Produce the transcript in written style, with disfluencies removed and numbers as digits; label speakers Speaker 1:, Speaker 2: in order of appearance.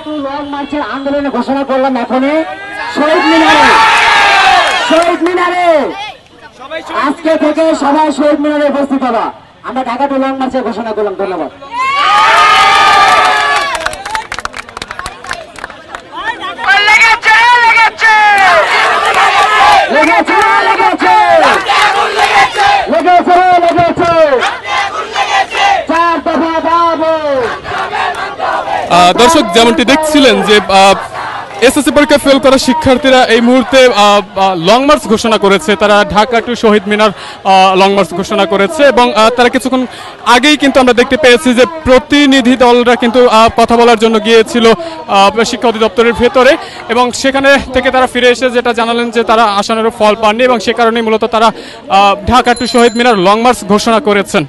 Speaker 1: Two long মার্চের আন্দোলনে ঘোষণা করলাম এখনই শহীদ মিনারে আজকে থেকে সবাই শহীদ মিনারে উপস্থিত হবা। আমরা ঢাকা টু লং মার্চের ঘোষণা করলাম। ধন্যবাদ।
Speaker 2: দর্শক যেমনটি দেখছিলেন যে এসএসসি পরীক্ষা ফেল করা শিক্ষার্থীরা এই মুহূর্তে লং মার্চ ঘোষণা করেছে। তারা ঢাকা টু শহীদ মিনার লং মার্চ ঘোষণা করেছে এবং তারা কিছুক্ষণ আগেই কিন্তু আমরা দেখতে পেয়েছি যে প্রতিনিধি দলরা কিন্তু কথা বলার জন্য গিয়েছিল শিক্ষা অধিদপ্তরের ভেতরে এবং সেখানে থেকে তারা ফিরে এসে যেটা জানালেন যে তারা আসানোর ফল পাননি এবং সে কারণেই মূলত তারা ঢাকা টু শহীদ মিনার লং মার্চ ঘোষণা করেছেন।